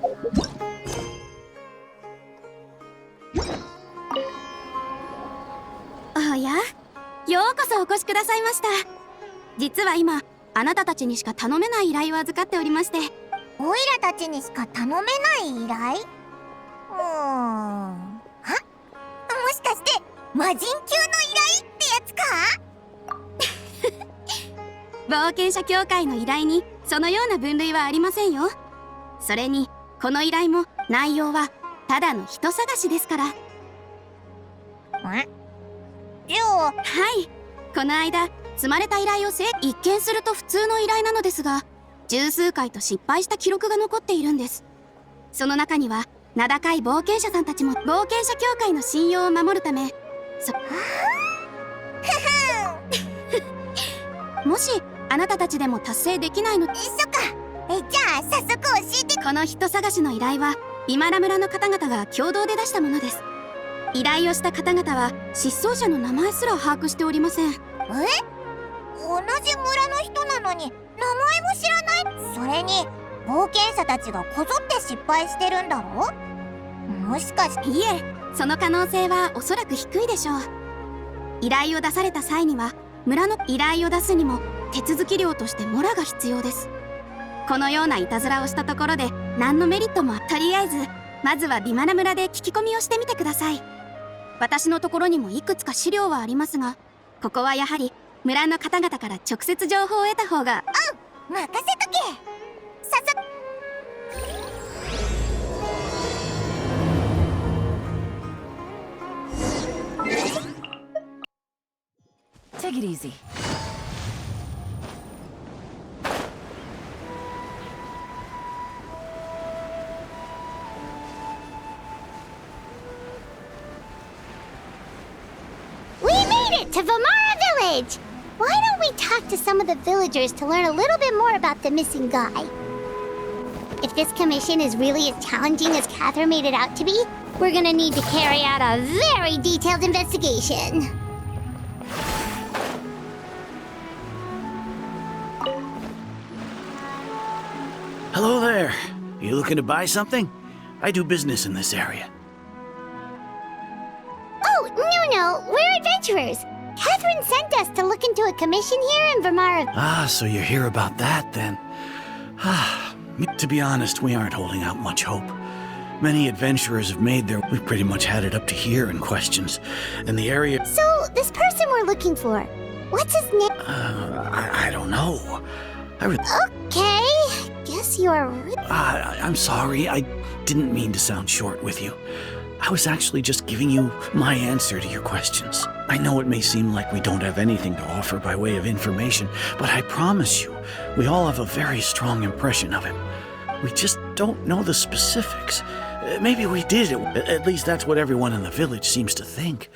おや、ようこそお越しくださいました。実は今、あなたたちにしか頼めない依頼を預かっておりまして。オイラたちにしか頼めない依頼？もしかして魔人級の依頼ってやつか？冒険者協会の依頼にそのような分類はありませんよ。それにこの依頼も内容はただの人探しですから。はい、この間積まれた依頼を一見すると普通の依頼なのですが、十数回と失敗した記録が残っているんです。その中には名高い冒険者さんたちも冒険者協会の信用を守るためもしあなたたちでも達成できないの。そっか。じゃあ早速教えて。この人探しの依頼はビマラ村の方々が共同で出したものです。依頼をした方々は失踪者の名前すら把握しておりません。同じ村の人なのに名前も知らない。それに冒険者たちがこぞって失敗してるんだろ？もしかして。いえ、その可能性はおそらく低いでしょう。依頼を出された際には村の依頼を出すにも手続き料としてモラが必要です。このようないたずらをしたところで何のメリットも。とりあえずまずはビマラ村で聞き込みをしてみてください。私のところにもいくつか資料はありますが、ここはやはり村の方々から直接情報を得た方が。任せとけ。早速。Take it easy. To Vamara Village! Why don't we talk to some of the villagers to learn a little bit more about the missing guy? If this commission is really as challenging as Catherine made it out to be, we're gonna need to carry out a very detailed investigation. Hello there. You looking to buy something? I do business in this area. Oh, no, we're adventurers. Catherine sent us to look into a commission here in Vamara. Ah, so you're here about that, then. To be honest, we aren't holding out much hope. Many adventurers have made their... We've pretty much had it up to here in questions. And the area... So, this person we're looking for, what's his name? I don't know. Okay, guess you're... I'm sorry, I didn't mean to sound short with you. I was actually just giving you my answer to your questions. I know it may seem like we don't have anything to offer by way of information, but I promise you, we all have a very strong impression of him. We just don't know the specifics. Maybe we did. At least that's what everyone in the village seems to think.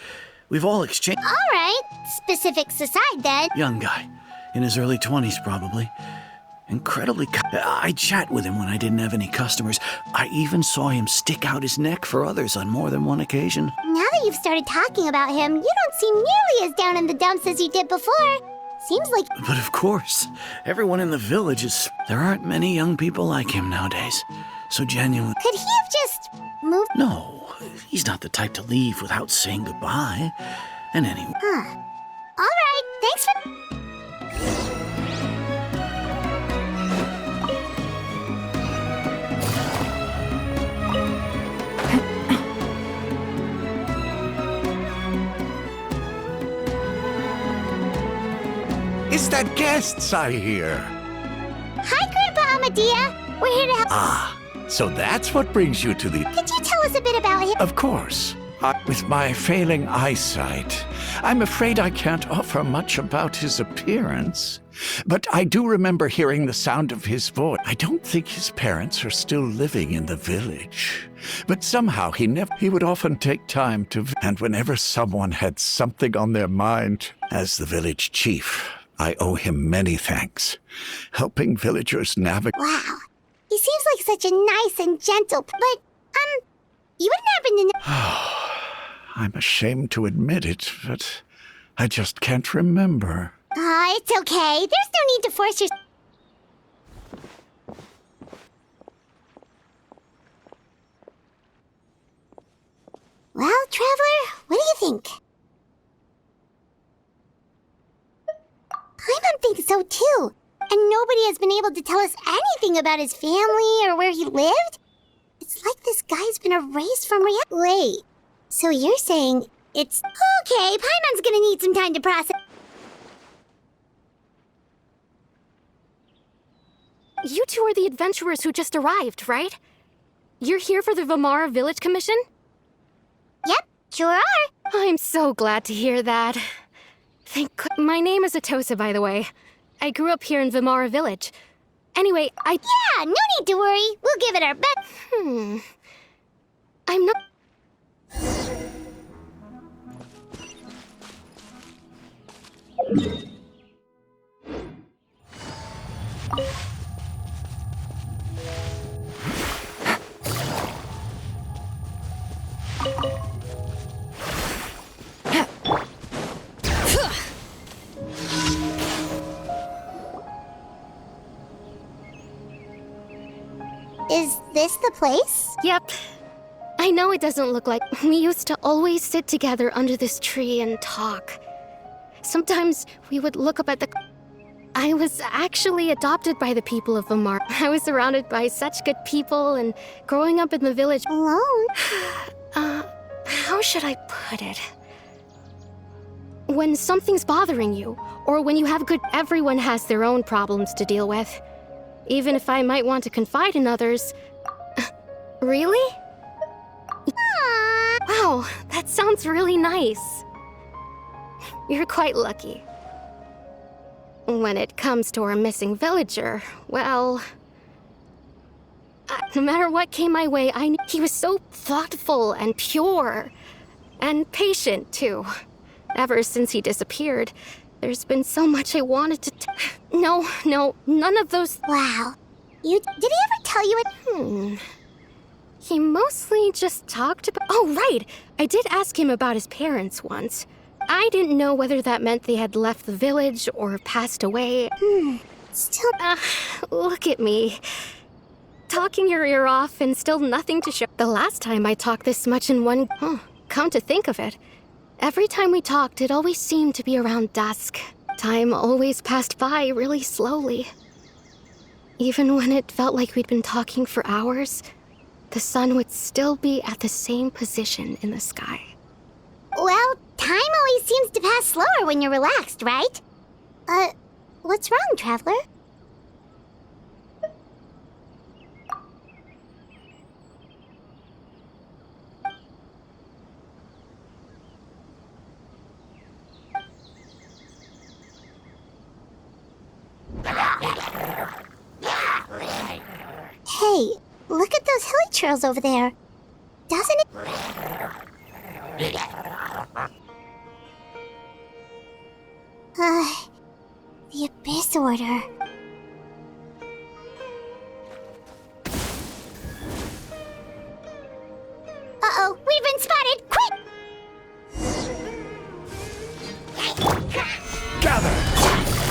We've all exchanged... All right, specifics aside then. Young guy, in his early 20s probably. Incredibly... I chat with him when I didn't have any customers. I even saw him stick out his neck for others on more than one occasion. Now that you've started talking about him, you don't seem nearly as down in the dumps as you did before. Seems like... But of course, everyone in the village is... There aren't many young people like him nowadays. So genuine... Could he have just moved? No, he's not the type to leave without saying goodbye. And anyway... All right, thanks for... It's the guests I hear. Hi, Grandpa Amadea. We're here to help... Ah, so that's what brings you to the... Could you tell us a bit about him? Of course. With my failing eyesight, I'm afraid I can't offer much about his appearance. But I do remember hearing the sound of his voice. I don't think his parents are still living in the village. But somehow he would often take time to... And whenever someone had something on their mind, as the village chief, I owe him many thanks. Helping villagers navigate... Wow. He seems like such a nice and gentle... But, you wouldn't happen to know... I'm ashamed to admit it, but I just can't remember. It's okay. There's no need to force your... Traveler? What do you think? Paimon thinks so too. And nobody has been able to tell us anything about his family or where he lived. It's like this guy's been erased from reality. Wait, so you're saying it's... Okay, Paimon's gonna need some time to process... You two are the adventurers who just arrived, right? You're here for the Vamara Village Commission? Yep, sure are. I'm so glad to hear that. My name is Atosa, by the way. I grew up here in Vamara Village. Anyway, Yeah, no need to worry. We'll give it our best. I'm not... Is this the place? Yep. I know it doesn't look like... We used to always sit together under this tree and talk. Sometimes we would look up at the... I was actually adopted by the people of Vamar. I was surrounded by such good people, and growing up in the village... Alone? How should I put it? When something's bothering you, or when you have good... Everyone has their own problems to deal with. Even if I might want to confide in others... Really? Wow, that sounds really nice. You're quite lucky. When it comes to our missing villager, well... no matter what came my way, I knew he was so thoughtful and pure. And patient, too. Ever since he disappeared, there's been so much I wanted to... No, none of those... Wow. Did he ever tell you it? He mostly just talked about... Oh, right! I did ask him about his parents once. I didn't know whether that meant they had left the village or passed away. Still... Look at me. Talking your ear off and still nothing to show. The last time I talked this much in one... Come to think of it, every time we talked, it always seemed to be around dusk. Time always passed by really slowly. Even when it felt like we'd been talking for hours, the sun would still be at the same position in the sky. Well, time always seems to pass slower when you're relaxed, right? What's wrong, Traveler? Hey, look at those hilly trails over there. Doesn't it... The Abyss Order. Uh-oh, we've been spotted! Quick! Gather!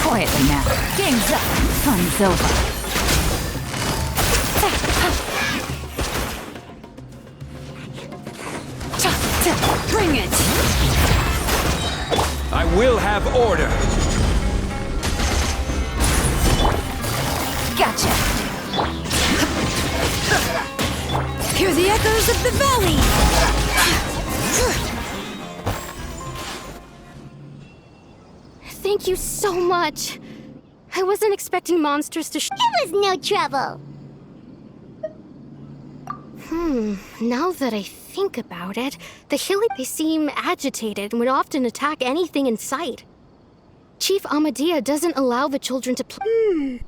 Quietly now. Game's up. Fun's over. Bring it! I will have order! Gotcha! Hear the echoes of the valley! Thank you so much. I wasn't expecting monsters to It was no trouble. Now that I think about it, the hilly they seem agitated and would often attack anything in sight. Chief Amadea doesn't allow the children to play.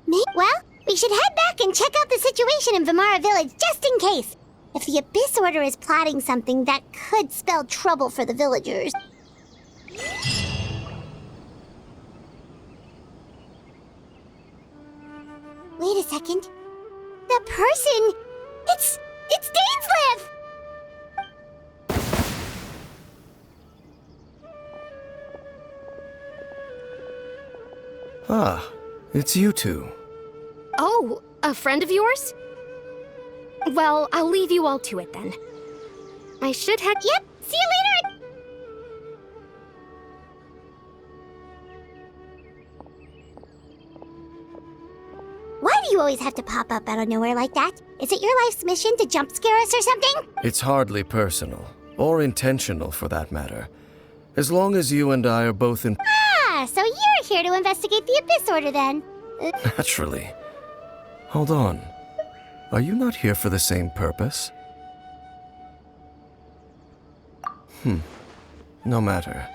Well, we should head back and check out the situation in Vamara Village just in case. If the Abyss Order is plotting something that could spell trouble for the villagers. Wait a second. That person... It's Dainslev! Ah, it's you two. Oh, a friend of yours? Well, I'll leave you all to it then. I should head... Yep, See you later! Why do you always have to pop up out of nowhere like that? Is it your life's mission to jump scare us or something? It's hardly personal, or intentional for that matter. As long as you and I are both in. Ah, so you're here to investigate the Abyss Order then? Naturally. Hold on. Are you not here for the same purpose? No matter.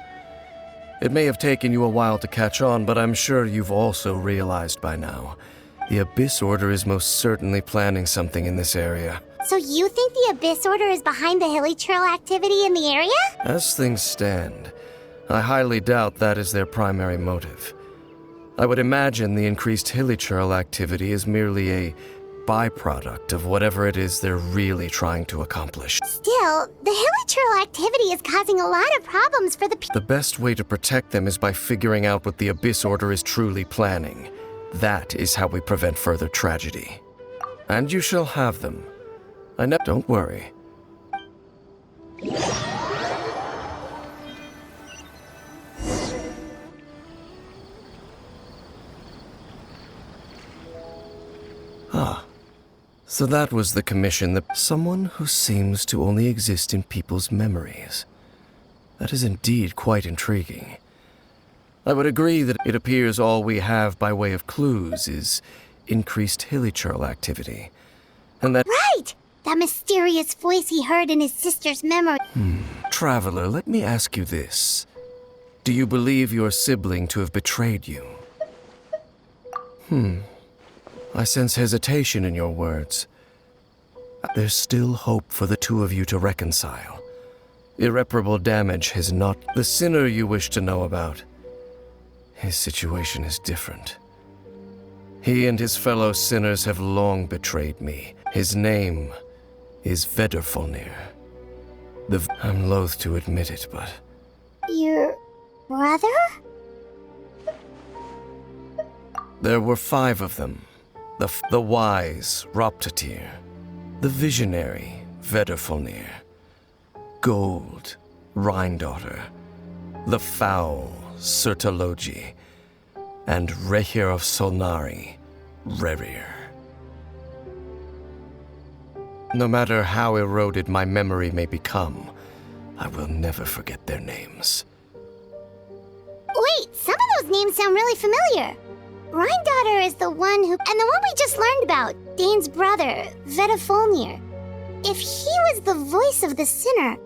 It may have taken you a while to catch on, but I'm sure you've also realized by now. The Abyss Order is most certainly planning something in this area. So you think the Abyss Order is behind the hilly trail activity in the area? As things stand, I highly doubt that is their primary motive. I would imagine the increased hilichurl activity is merely a byproduct of whatever it is they're really trying to accomplish. Still, the hilly trail activity is causing a lot of problems for the The best way to protect them is by figuring out what the Abyss Order is truly planning. That is how we prevent further tragedy. And you shall have them. Don't worry. So that was the commission that someone who seems to only exist in people's memories. That is indeed quite intriguing. I would agree that it appears all we have by way of clues is increased hilichurl activity. And that— Right! That mysterious voice he heard in his sister's memory. Traveler, let me ask you this. Do you believe your sibling to have betrayed you? I sense hesitation in your words. There's still hope for the two of you to reconcile. Irreparable damage has not— The sinner you wish to know about. His situation is different. He and his fellow sinners have long betrayed me. His name is Vedderfolnir. I'm loath to admit it, but— Your brother? There were 5 of them. The wise Roptatir, the visionary Vedderfolnir, Gold Rhindaughter, the foul Sertologi, and Rehir of Solnari, Rerir. No matter how eroded my memory may become, I will never forget their names. Wait, some of those names sound really familiar. Rhindaughter is the one who— and the one we just learned about, Dane's brother, Vedderfolnir. If he was the voice of the sinner,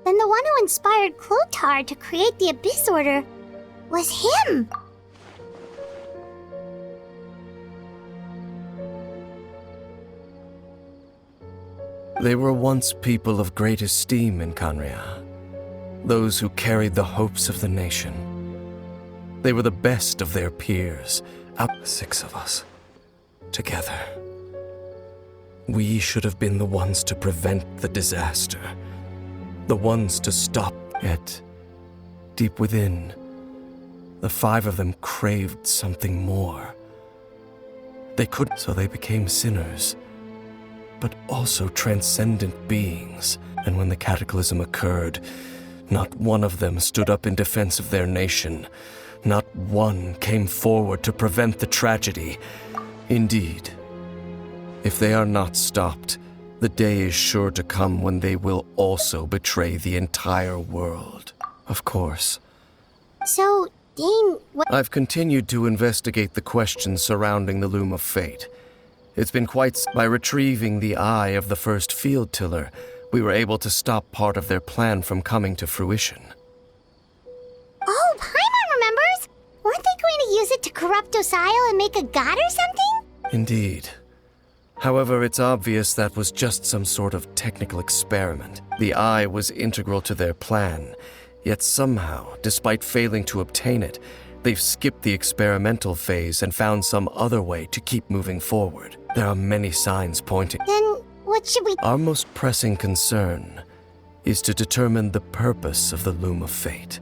then the one who inspired Clotar to create the Abyss Order was him. They were once people of great esteem in Khanria, those who carried the hopes of the nation. They were the best of their peers, up 6 of us, together. We should have been the ones to prevent the disaster, the ones to stop it. Deep within, the 5 of them craved something more. They could— so they became sinners, but also transcendent beings. And when the cataclysm occurred, not one of them stood up in defense of their nation. Not one came forward to prevent the tragedy. Indeed, if they are not stopped, the day is sure to come when they will also betray the entire world. Of course. So, Dane, what— I've continued to investigate the questions surrounding the Loom of Fate. It's been by retrieving the eye of the first field tiller, we were able to stop part of their plan from coming to fruition. Oh, Paimon remembers! Weren't they going to use it to corrupt Osial and make a god or something? Indeed. However, it's obvious that was just some sort of technical experiment. The eye was integral to their plan, yet somehow, despite failing to obtain it, they've skipped the experimental phase and found some other way to keep moving forward. There are many signs pointing. Then, what should we— Our most pressing concern is to determine the purpose of the Loom of Fate.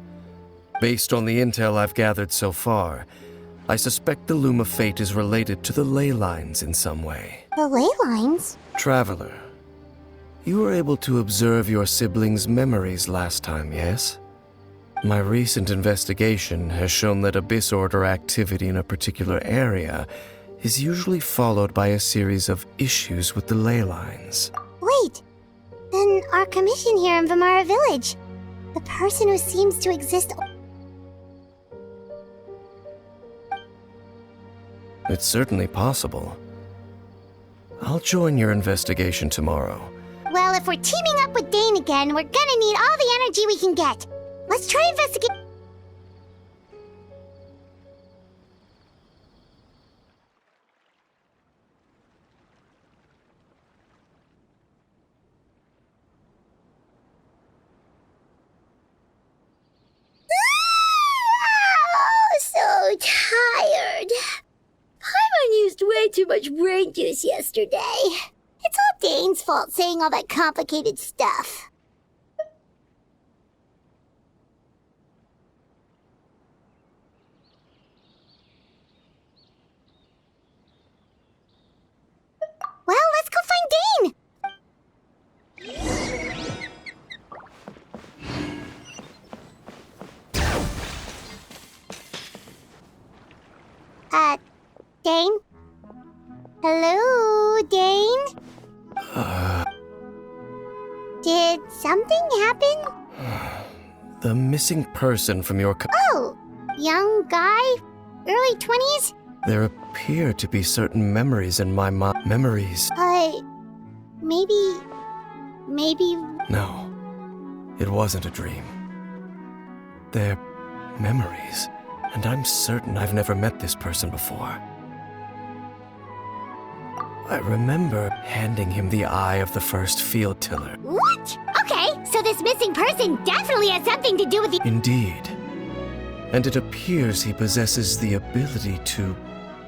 Based on the intel I've gathered so far, I suspect the Loom of Fate is related to the ley lines in some way. The ley lines? Traveler, You were able to observe your siblings' memories last time, yes? My recent investigation has shown that Abyss Order activity in a particular area is usually followed by a series of issues with the ley lines. Wait, then our commission here in Vamara Village, the person who seems to exist. It's certainly possible. I'll join your investigation tomorrow. Well, if we're teaming up with Dane again, we're gonna need all the energy we can get. Let's try investigate. So tired. Paimon used way too much brain juice yesterday. It's all Dane's fault saying all that complicated stuff. Well, let's go find Dane! Dane? Hello, Dane? Did something happen? The missing person from your Oh, young guy? Early 20s? There appear to be certain memories in my mind. Memories. Maybe... No, it wasn't a dream. They're memories, and I'm certain I've never met this person before. I remember handing him the eye of the first field tiller. What? Okay, so this missing person definitely has something to do with the... Indeed. And it appears he possesses the ability to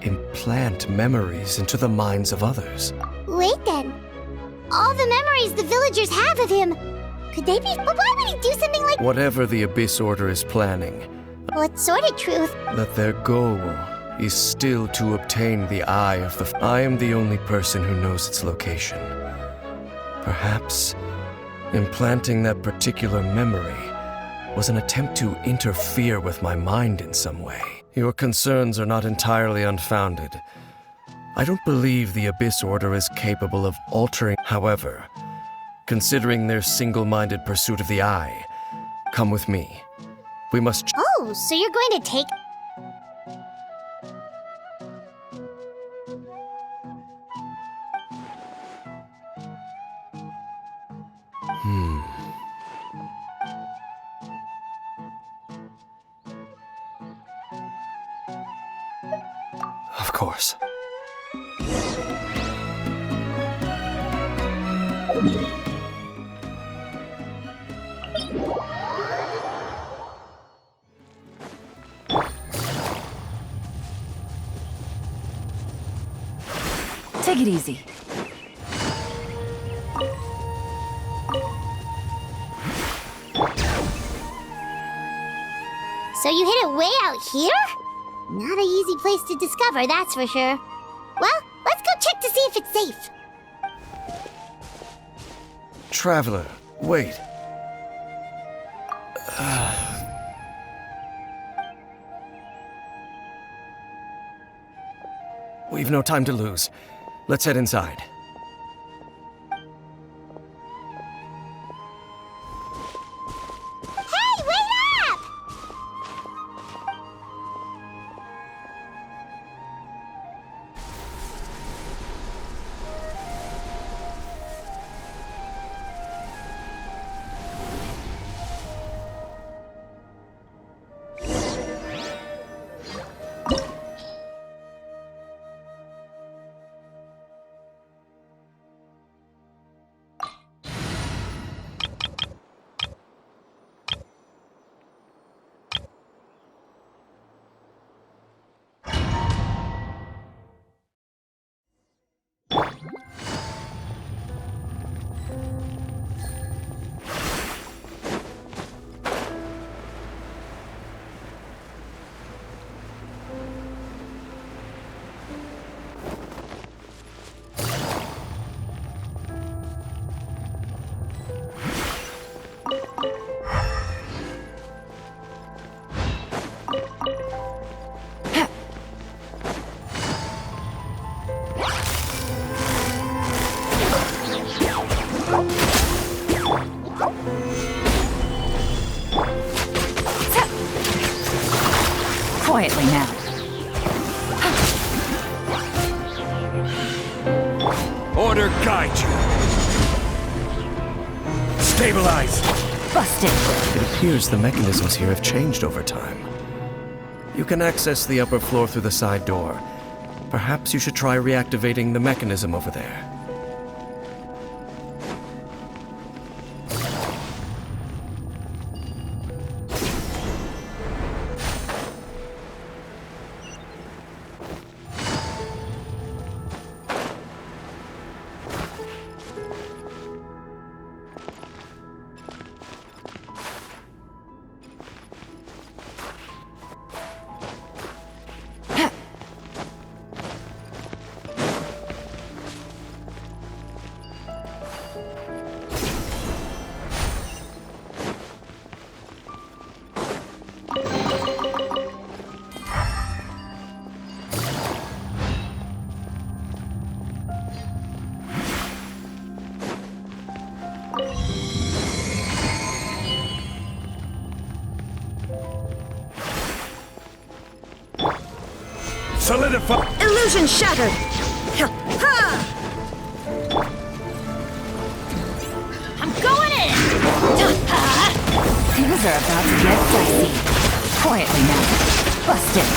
implant memories into the minds of others. Wait then. All the memories the villagers have of him, could they be... But why would he do something like... Whatever the Abyss Order is planning, What sort of truth? that their goal is still to obtain the eye of the... I am the only person who knows its location. Perhaps implanting that particular memory was an attempt to interfere with my mind in some way. Your concerns are not entirely unfounded. I don't believe the Abyss Order is capable of altering. However, considering their single-minded pursuit of the eye, come with me. We must... Oh, so you're going to take... Of course. Take it easy. So you hid it way out here? Not an easy place to discover, that's for sure. Well, let's go check to see if it's safe. Traveler, wait. We've no time to lose. Let's head inside. Hey, wait up! Quietly now. Order guide you. Stabilize. Busted. It appears the mechanisms here have changed over time. You can access the upper floor through the side door. Perhaps you should try reactivating the mechanism over there. Solidify. Illusion shattered! I'm going in! Things are about to get dicey. Quietly now. Busted.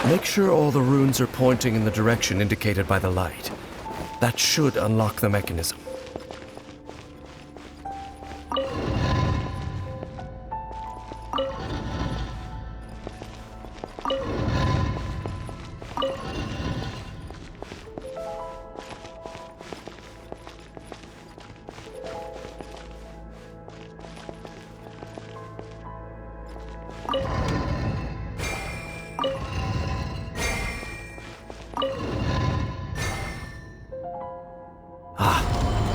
Make sure all the runes are pointing in the direction indicated by the light. That should unlock the mechanism.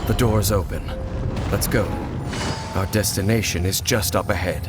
The door's open. Let's go. Our destination is just up ahead.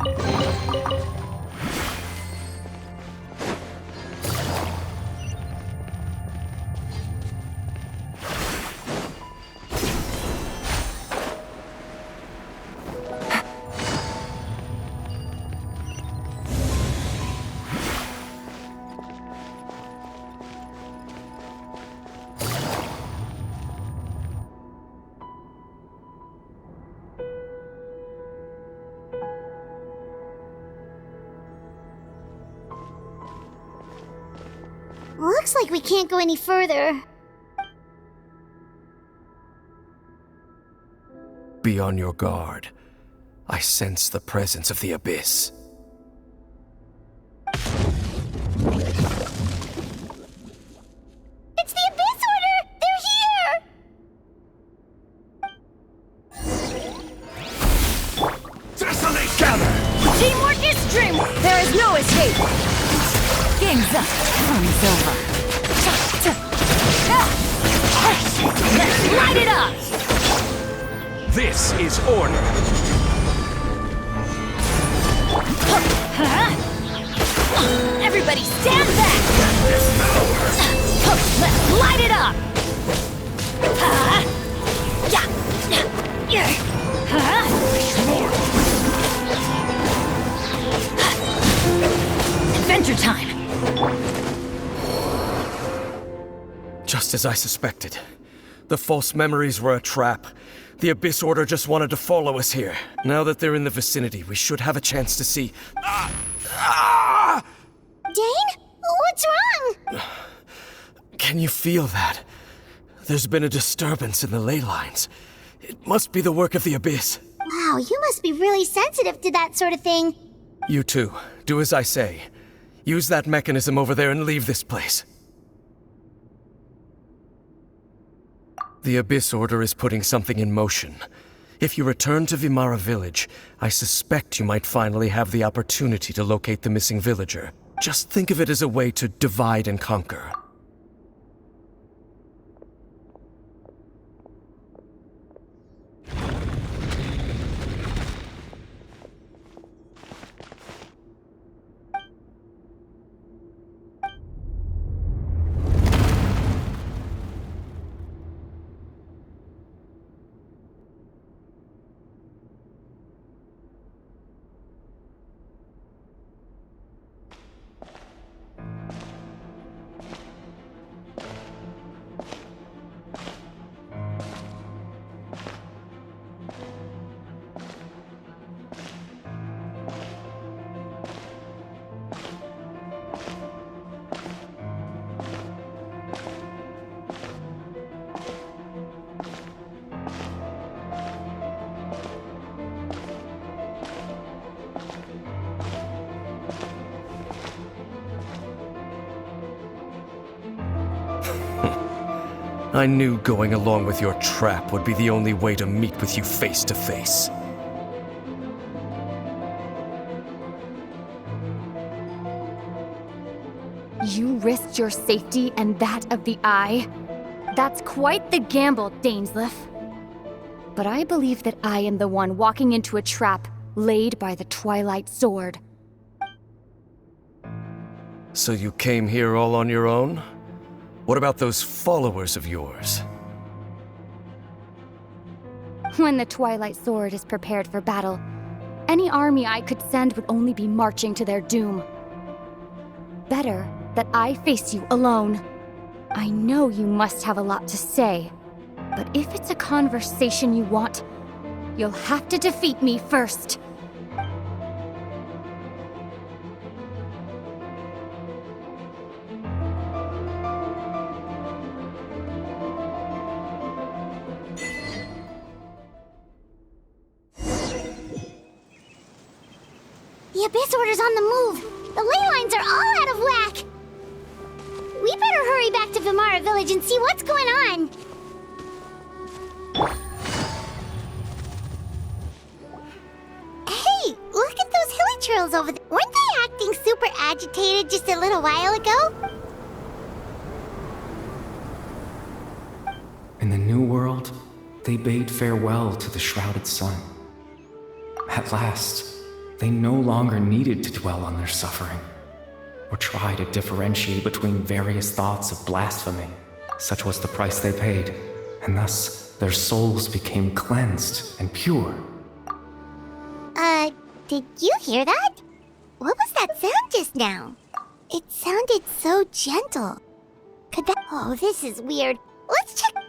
Looks like we can't go any further. Be on your guard. I sense the presence of the Abyss. It's the Abyss Order! They're here! Desolate gather! Teamwork is dream! There is no escape! Game's up. Fun's over. Let's light it up! This is order. Everybody stand back! Let's light it up! Adventure time! Just as I suspected. The false memories were a trap. The Abyss Order just wanted to follow us here. Now that they're in the vicinity, we should have a chance to see... Dane? What's wrong? Can you feel that? There's been a disturbance in the ley lines. It must be the work of the Abyss. Wow, you must be really sensitive to that sort of thing. You too. Do as I say. Use that mechanism over there and leave this place. The Abyss Order is putting something in motion. If you return to Vimara Village, I suspect you might finally have the opportunity to locate the missing villager. Just think of it as a way to divide and conquer. I knew going along with your trap would be the only way to meet with you face to face. You risked your safety and that of the Eye? That's quite the gamble, Dainsleif. But I believe that I am the one walking into a trap laid by the Twilight Sword. So you came here all on your own? What about those followers of yours? When the Twilight Sword is prepared for battle, any army I could send would only be marching to their doom. Better that I face you alone. I know you must have a lot to say, but if it's a conversation you want, you'll have to defeat me first. The Abyss Order's on the move. The ley lines are all out of whack. We better hurry back to Vimara Village and see what's going on. Hey, look at those hilly trails over there. Weren't they acting super agitated just a little while ago? In the New World, they bade farewell to the shrouded sun. At last, they no longer needed to dwell on their suffering, or try to differentiate between various thoughts of blasphemy. Such was the price they paid, and thus their souls became cleansed and pure. Did you hear that? What was that sound just now? It sounded so gentle. Could that— Oh, this is weird. Let's check—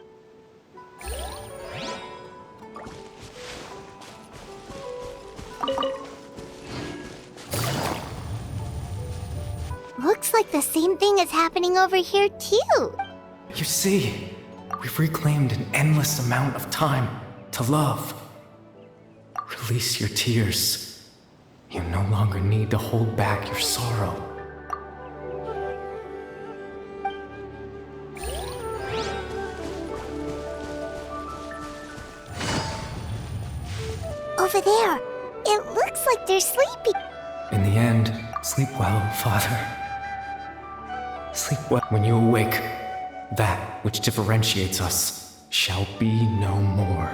Looks like the same thing is happening over here, too. You see, we've reclaimed an endless amount of time to love. Release your tears. You no longer need to hold back your sorrow. Over there. It looks like they're sleeping. In the end, sleep well, Father. Sleep well. When you awake, that which differentiates us shall be no more.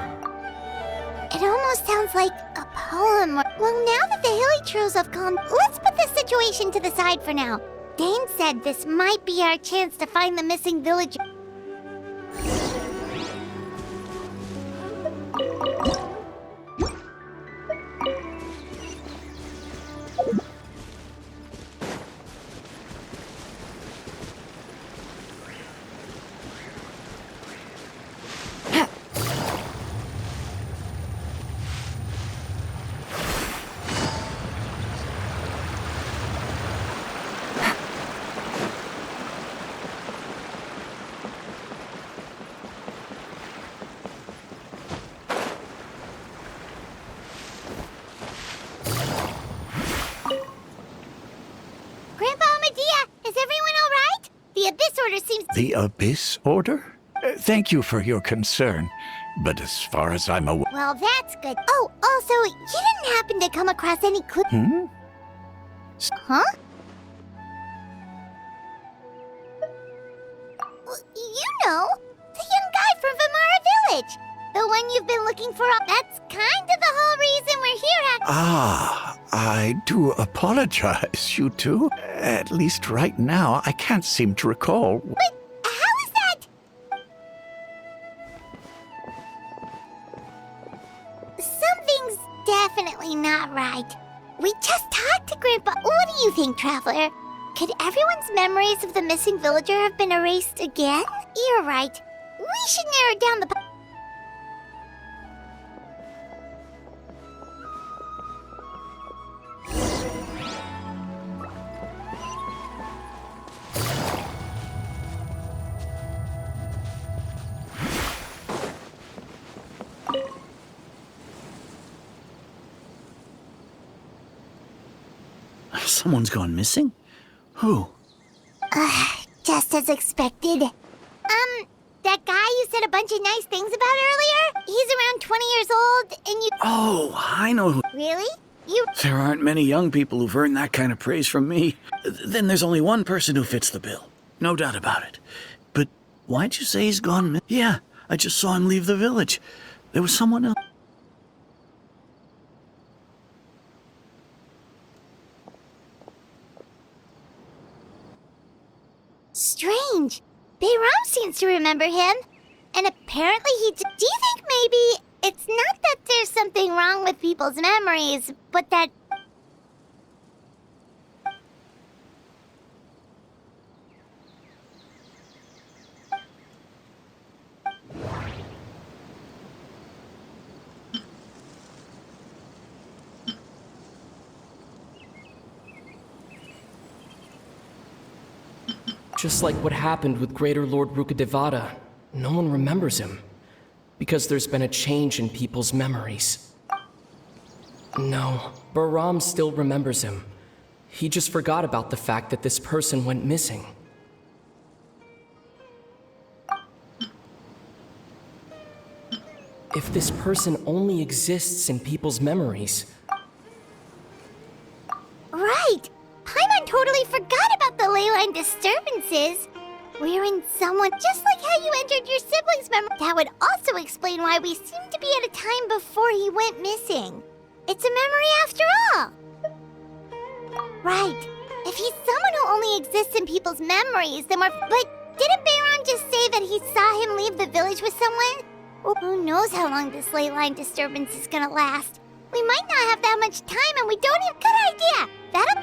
It almost sounds like a poem. Well, now that the hilly trails have calmed, let's put this situation to the side for now. Dane said this might be our chance to find the missing villager. The Abyss Order? Thank you for your concern, but as far as I'm aware... Well, that's good. Oh, also, you didn't happen to come across any clues? Huh? You know, the young guy from Vimara Village. The one you've been looking for. That's kind of the whole reason we're here. Ah, I do apologize, you two. At least right now, I can't seem to recall. But how is that? Something's definitely not right. We just talked to Grandpa. What do you think, Traveler? Could everyone's memories of the missing villager have been erased again? You're right. We should narrow down the... Someone's gone missing? Who? Just as expected. That guy said a bunch of nice things about earlier? He's around 20 years old, and you... Oh, I know who. Really? You... There aren't many young people who've earned that kind of praise from me. Then there's only one person who fits the bill. No doubt about it. But why'd you say he's gone? Yeah, I just saw him leave the village. There was someone else. Strange. Bayram seems to remember him. And apparently do you think maybe it's not that there's something wrong with people's memories, but that... Just like what happened with Greater Lord Rukadevada, no one remembers him. Because there's been a change in people's memories. No, Bahram still remembers him. He just forgot about the fact that this person went missing. If this person only exists in people's memories... Right! Paimon totally forgot about the ley line disturbances. We're in someone just like how you entered your sibling's memory. That would also explain why we seem to be at a time before he went missing. It's a memory after all. Right. If he's someone who only exists in people's memories, then we're... But didn't Bayron just say that he saw him leave the village with someone? Well, who knows how long this ley line disturbance is gonna last? We might not have that much time, and we don't have... Good idea!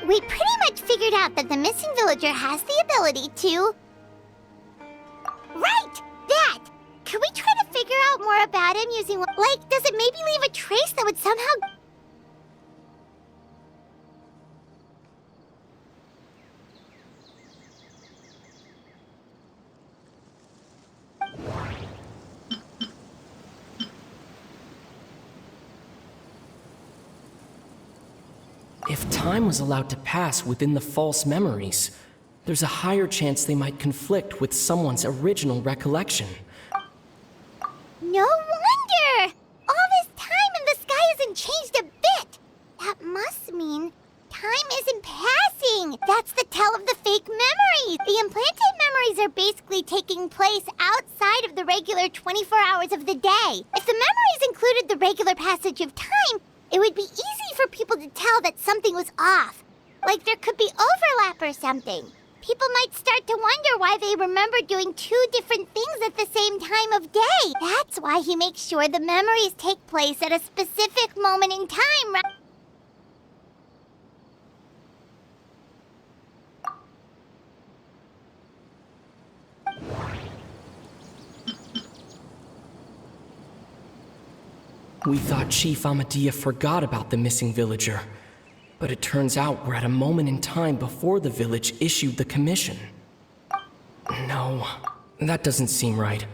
We pretty much figured out that the missing villager has the ability to... Right! That! Can we try to figure out more about him using... Like, does it maybe leave a trace that would somehow... If time was allowed to pass within the false memories, there's a higher chance they might conflict with someone's original recollection. No wonder! All this time and the sky hasn't changed a bit! That must mean time isn't passing! That's the tell of the fake memories! The implanted memories are basically taking place outside of the regular 24 hours of the day. If the memories included the regular passage of time, it would be easy for people to tell that something was off. Like there could be overlap or something. People might start to wonder why they remember doing two different things at the same time of day. That's why he makes sure the memories take place at a specific moment in time, right? We thought Chief Ahmadiyya forgot about the missing villager, but it turns out we're at a moment in time before the village issued the commission. No, that doesn't seem right.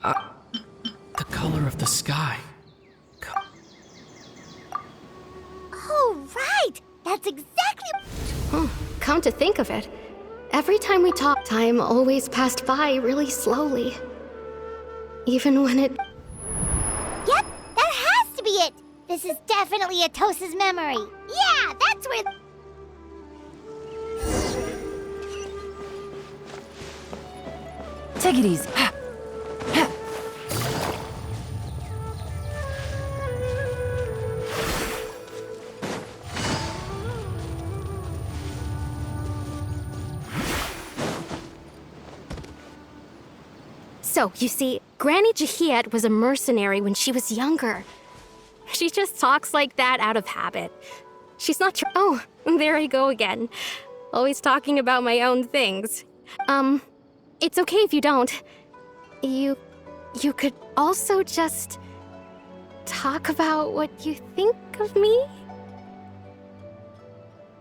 The color of the sky. Oh, right! That's exactly... Come to think of it, every time we talk, time always passed by really slowly. Even when it... Yep, that has to be it! This is definitely Atos's memory. Yeah, that's where... Take it easy. So, you see, Granny Jahiet was a mercenary when she was younger. She just talks like that out of habit. She's not Oh, there I go again. Always talking about my own things. It's okay if you don't. You could also just talk about what you think of me?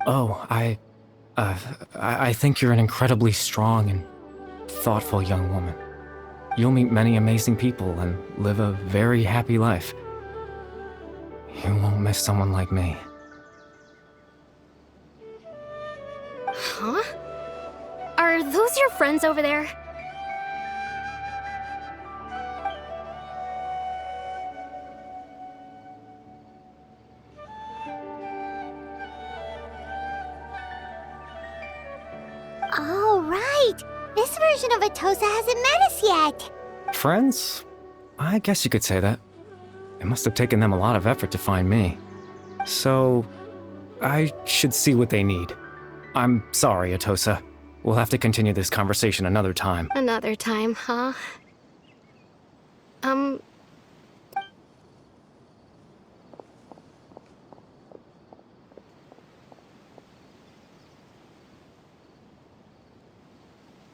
Oh, I think you're an incredibly strong and thoughtful young woman. You'll meet many amazing people and live a very happy life. You won't miss someone like me. Huh? Are those your friends over there? This version of Atosa hasn't met us yet. Friends? I guess you could say that. It must have taken them a lot of effort to find me. So, I should see what they need. I'm sorry, Atosa. We'll have to continue this conversation another time. Another time, huh?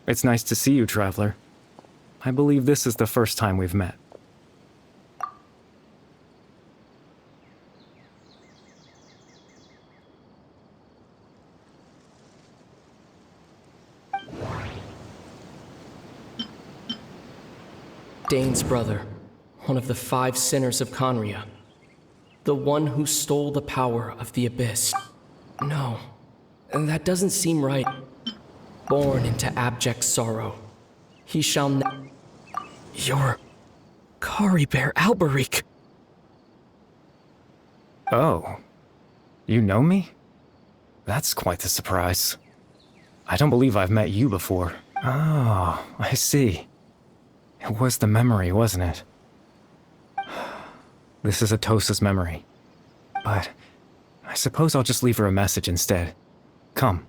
It's nice to see you, Traveler. I believe this is the first time we've met. Dane's brother, one of the 5 sinners of Conria. The one who stole the power of the Abyss. No, that doesn't seem right. Born into abject sorrow, he shall You're Kari Bear Alberic. Oh. You know me? That's quite the surprise. I don't believe I've met you before. Oh, I see. It was the memory, wasn't it? This is Atosa's memory. But I suppose I'll just leave her a message instead. Come.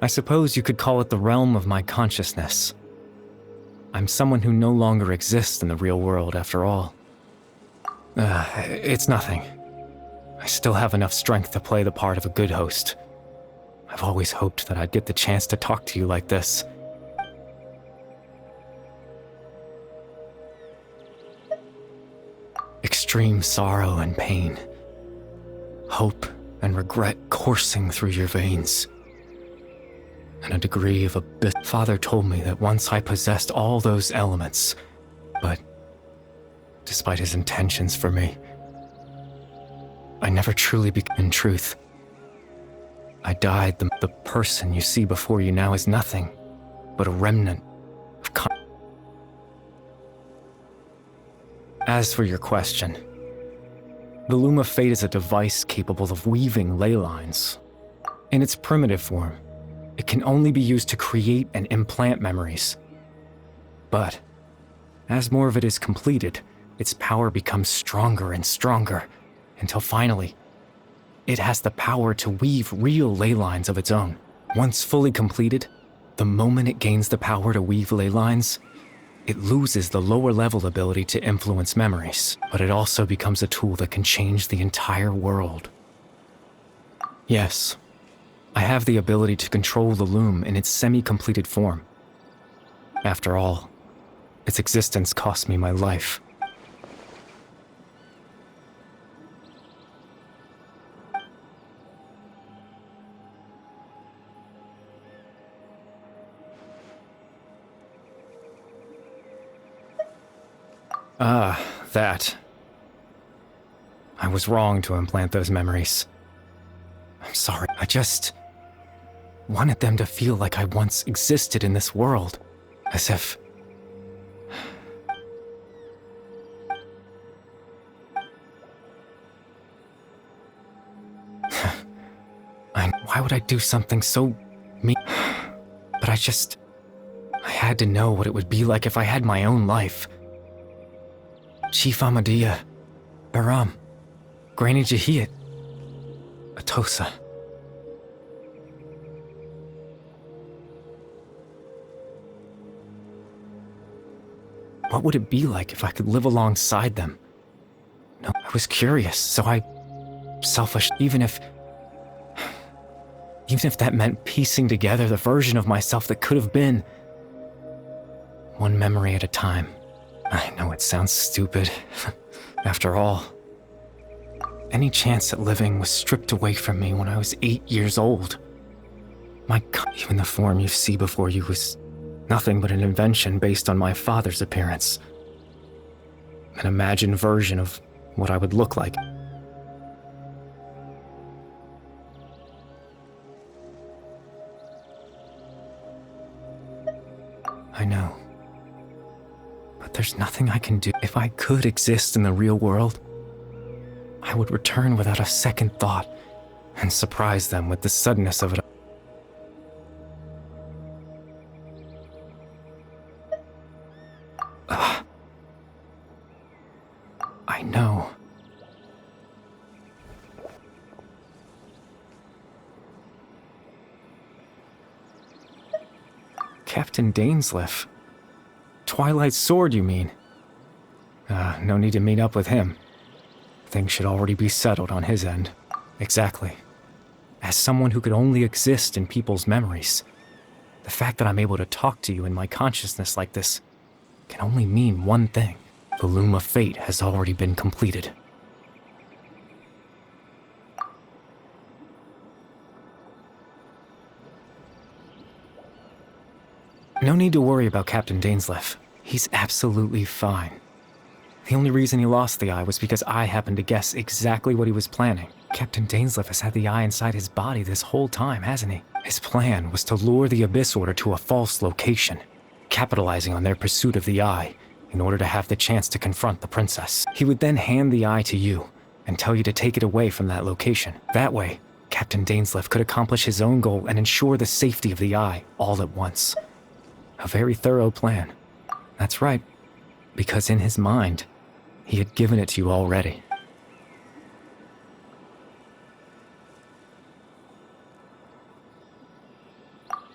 I suppose you could call it the realm of my consciousness. I'm someone who no longer exists in the real world, after all. It's nothing. I still have enough strength to play the part of a good host. I've always hoped that I'd get the chance to talk to you like this. Extreme sorrow and pain. Hope and regret coursing through your veins. And a degree of abyss. Father told me that once I possessed all those elements, but despite his intentions for me, I never truly became. In truth, I died. The person you see before you now is nothing but a remnant of As for your question, the Loom of Fate is a device capable of weaving ley lines. In its primitive form, it can only be used to create and implant memories. But as more of it is completed, its power becomes stronger and stronger, until finally, it has the power to weave real ley lines of its own. Once fully completed, the moment it gains the power to weave ley lines, it loses the lower level ability to influence memories, but it also becomes a tool that can change the entire world. Yes, I have the ability to control the loom in its semi-completed form. After all, its existence cost me my life. That. I was wrong to implant those memories. I'm sorry, I just wanted them to feel like I once existed in this world. As if... Why would I do something so mean? But I had to know what it would be like if I had my own life. Chief Ahmadiyya, Baram. Granny Jahiyat. Atosa. What would it be like if I could live alongside them? No, I was curious, so I... selfish, even if that meant piecing together the version of myself that could have been. One memory at a time. I know it sounds stupid. After all, any chance at living was stripped away from me when I was 8 years old. My God, even the form you see before you was nothing but an invention based on my father's appearance. An imagined version of what I would look like. I know. But there's nothing I can do. If I could exist in the real world, I would return without a second thought and surprise them with the suddenness of it. I know. Captain Dainsleif. Twilight Sword, you mean? No need to meet up with him. Things should already be settled on his end. Exactly. As someone who could only exist in people's memories, the fact that I'm able to talk to you in my consciousness like this can only mean one thing. The loom of fate has already been completed. No need to worry about Captain Dainsleif. He's absolutely fine. The only reason he lost the eye was because I happened to guess exactly what he was planning. Captain Dainsleif has had the eye inside his body this whole time, hasn't he? His plan was to lure the Abyss Order to a false location, capitalizing on their pursuit of the eye in order to have the chance to confront the princess. He would then hand the eye to you and tell you to take it away from that location. That way, Captain Dainsleif could accomplish his own goal and ensure the safety of the eye all at once. A very thorough plan. That's right, because in his mind, he had given it to you already.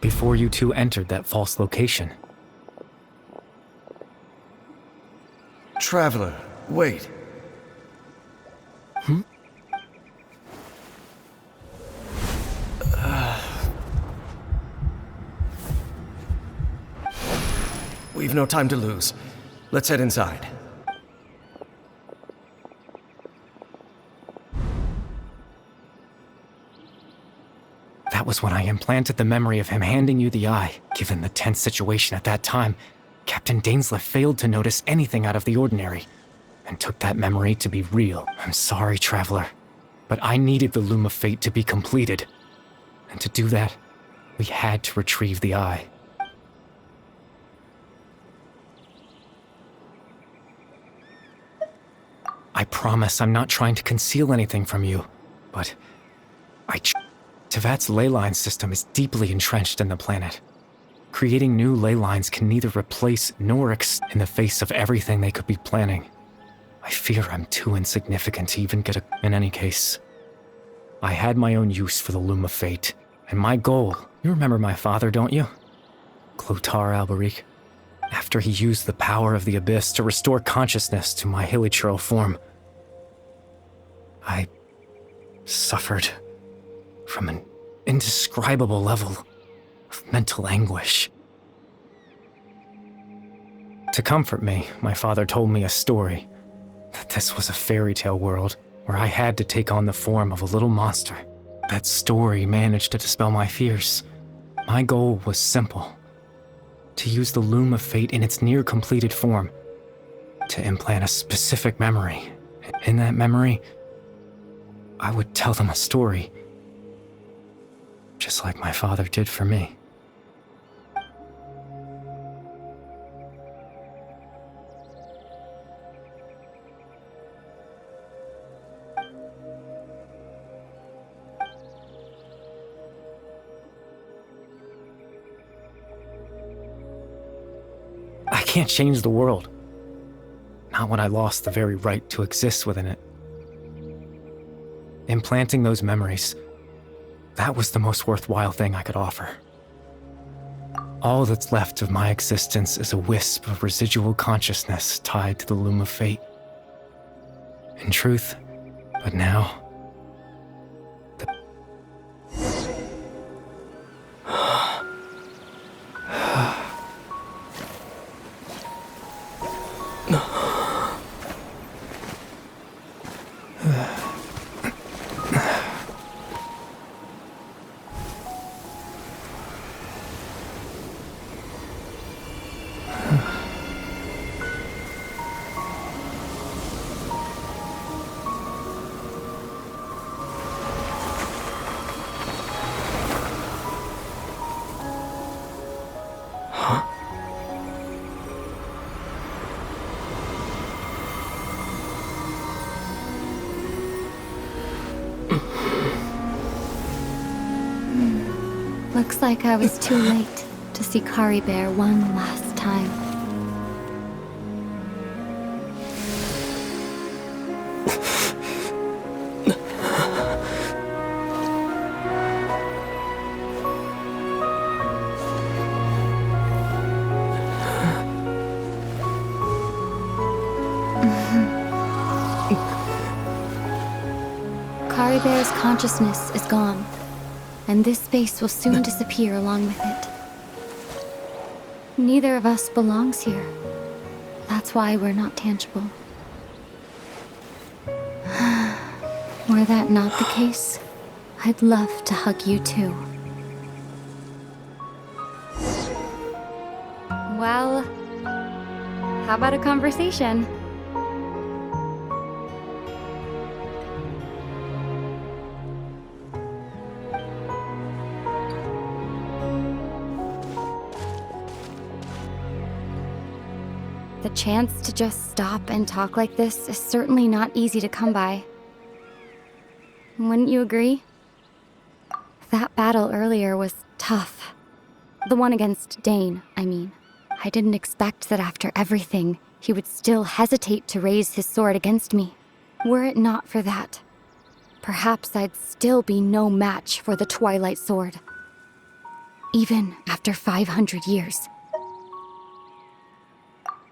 Before you two entered that false location. Traveler, wait. We've no time to lose. Let's head inside. That was when I implanted the memory of him handing you the eye. Given the tense situation at that time, Captain Dainsleif failed to notice anything out of the ordinary, and took that memory to be real. I'm sorry, Traveler, but I needed the Loom of Fate to be completed. And to do that, we had to retrieve the eye. I promise I'm not trying to conceal anything from you, but Tevat's ley line system is deeply entrenched in the planet. Creating new ley lines can neither replace nor in the face of everything they could be planning. I fear I'm too insignificant to even get a... In any case, I had my own use for the Loom of Fate, and my goal... You remember my father, don't you? Clotar Alberic. After he used the power of the Abyss to restore consciousness to my hilichurl form, I suffered from an indescribable level of mental anguish. To comfort me, my father told me a story, that this was a fairy tale world where I had to take on the form of a little monster. That story managed to dispel my fears. My goal was simple: to use the Loom of Fate in its near-completed form, to implant a specific memory. In that memory, I would tell them a story, just like my father did for me. I can't change the world. Not when I lost the very right to exist within it. Implanting those memories, that was the most worthwhile thing I could offer. All that's left of my existence is a wisp of residual consciousness tied to the loom of fate. In truth, but now... Looks like I was too late to see Kari Bear one last time. Kari Bear's consciousness is gone, and this space will soon disappear along with it. Neither of us belongs here. That's why we're not tangible. Were that not the case, I'd love to hug you too. Well, how about a conversation? The chance to just stop and talk like this is certainly not easy to come by. Wouldn't you agree? That battle earlier was tough. The one against Dane, I mean. I didn't expect that after everything, he would still hesitate to raise his sword against me. Were it not for that, perhaps I'd still be no match for the Twilight Sword. Even after 500 years.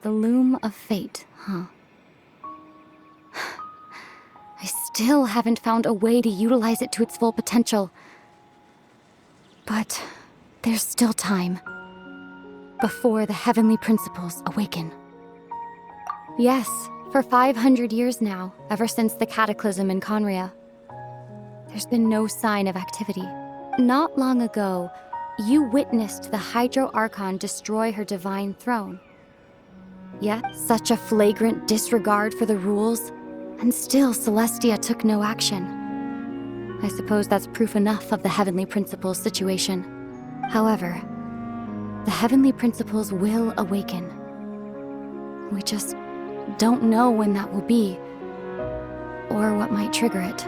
The loom of fate, huh? I still haven't found a way to utilize it to its full potential. But there's still time. Before the heavenly principles awaken. Yes, for 500 years now, ever since the cataclysm in Conria, there's been no sign of activity. Not long ago, you witnessed the Hydro Archon destroy her divine throne. Yet, such a flagrant disregard for the rules, and still Celestia took no action. I suppose that's proof enough of the Heavenly Principles situation. However, the Heavenly Principles will awaken. We just don't know when that will be, or what might trigger it.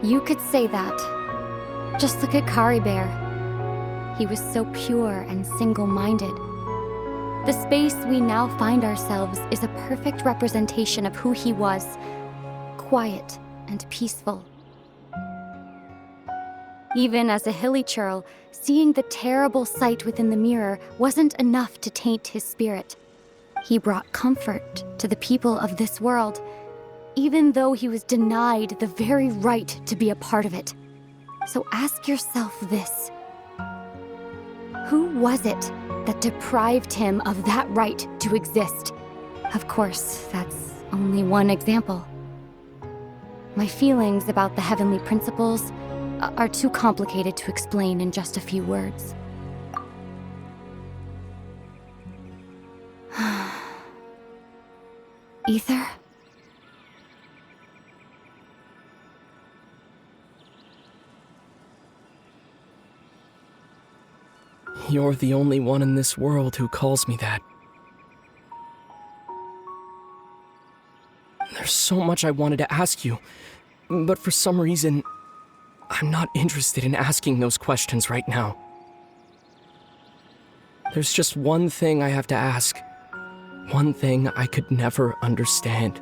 You could say that. Just look at Kari Bear. He was so pure and single-minded. The space we now find ourselves is a perfect representation of who he was, quiet and peaceful. Even as a hilly churl, seeing the terrible sight within the mirror wasn't enough to taint his spirit. He brought comfort to the people of this world, even though he was denied the very right to be a part of it. So ask yourself this. Who was it that deprived him of that right to exist? Of course, that's only one example. My feelings about the Heavenly Principles are too complicated to explain in just a few words. Ether? You're the only one in this world who calls me that. There's so much I wanted to ask you, but for some reason, I'm not interested in asking those questions right now. There's just one thing I have to ask. One thing I could never understand.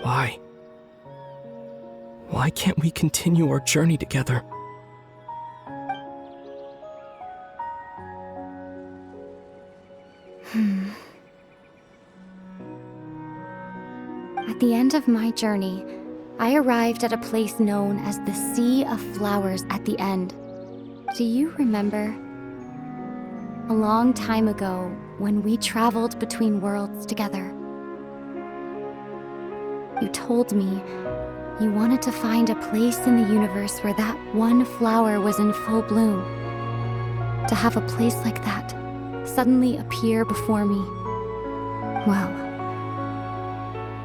Why? Why can't we continue our journey together? At the end of my journey, I arrived at a place known as the Sea of Flowers at the end. Do you remember? A long time ago, when we traveled between worlds together. You told me you wanted to find a place in the universe where that one flower was in full bloom. To have a place like that suddenly appear before me. Well,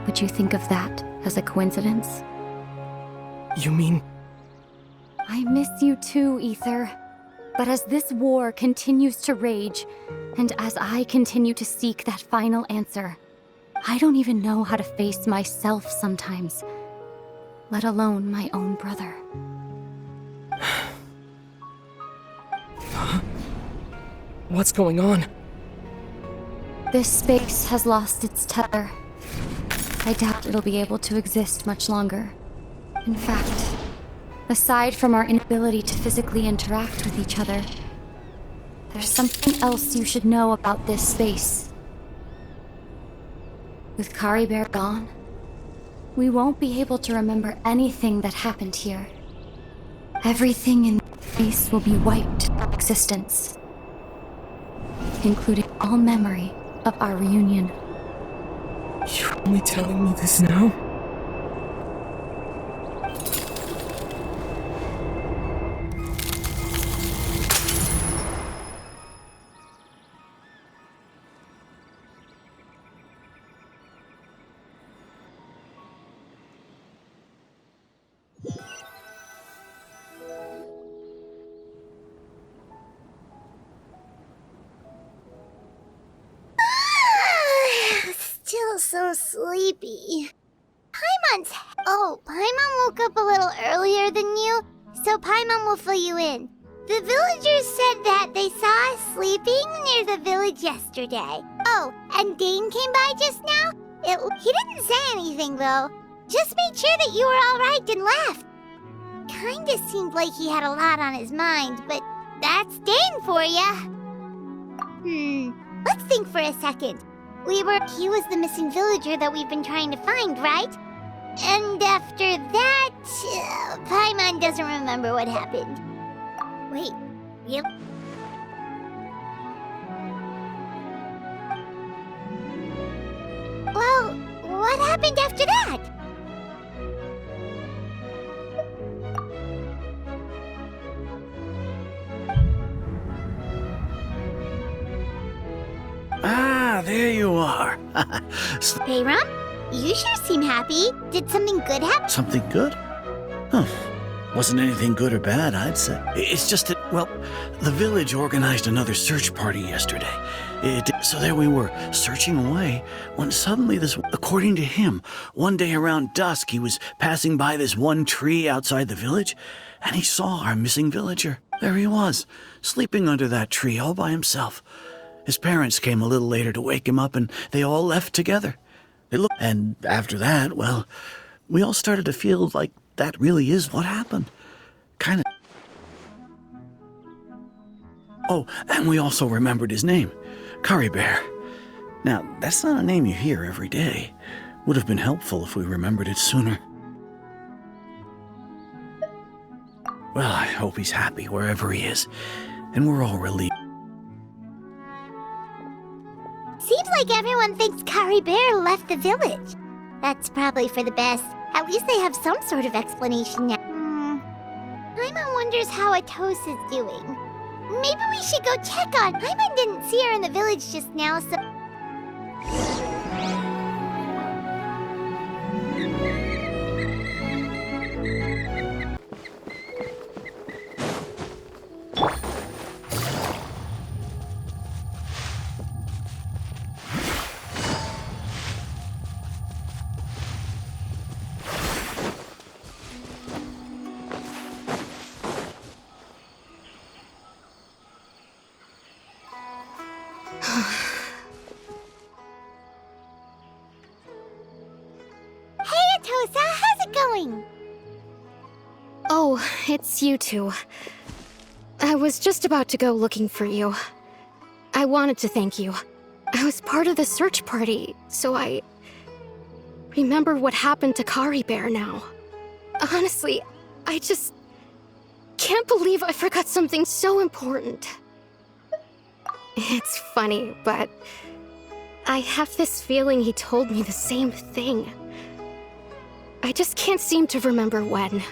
would you think of that as a coincidence? You mean... I miss you too, Ether. But as this war continues to rage, and as I continue to seek that final answer, I don't even know how to face myself sometimes, let alone my own brother. What's going on? This space has lost its tether. I doubt it'll be able to exist much longer. In fact, aside from our inability to physically interact with each other, there's something else you should know about this space. With Kari Bear gone, we won't be able to remember anything that happened here. Everything in this space will be wiped from existence, including all memory of our reunion. You're only telling me this now? Still so sleepy. Paimon woke up a little earlier than you, so Paimon will fill you in. The villagers said that they saw us sleeping near the village yesterday. Oh, and Dane came by just now? He didn't say anything, though. Just made sure that you were alright and left. Kinda seemed like he had a lot on his mind, but that's Dane for ya. Let's think for a second. He was the missing villager that we've been trying to find, right? And after that, Paimon doesn't remember what happened. Wait, yep. Well, what happened after that? Ah, there you are. Bayram, you sure seem happy. Did something good happen? Something good? Huh. Wasn't anything good or bad, I'd say. It's just that, well, the village organized another search party yesterday. So there we were, searching away, when suddenly according to him, one day around dusk, he was passing by this one tree outside the village, and he saw our missing villager. There he was, sleeping under that tree all by himself. His parents came a little later to wake him up, and they all left together. And after that, well, we all started to feel like that really is what happened. Kind of. Oh, and we also remembered his name, Kari Bear. Now, that's not a name you hear every day. Would have been helpful if we remembered it sooner. Well, I hope he's happy wherever he is, and we're all relieved. Seems like everyone thinks Kari Bear left the village. That's probably for the best. At least they have some sort of explanation now. Paimon wonders how Atos is doing. Maybe we should go check on. Paimon didn't see her in the village just now, so... Hey, It's you two. I was just about to go looking for you. I wanted to thank you. I was part of the search party, so I remember what happened to Kari Bear now. Honestly, I just can't believe I forgot something so important. It's funny, but I have this feeling he told me the same thing. I just can't seem to remember when.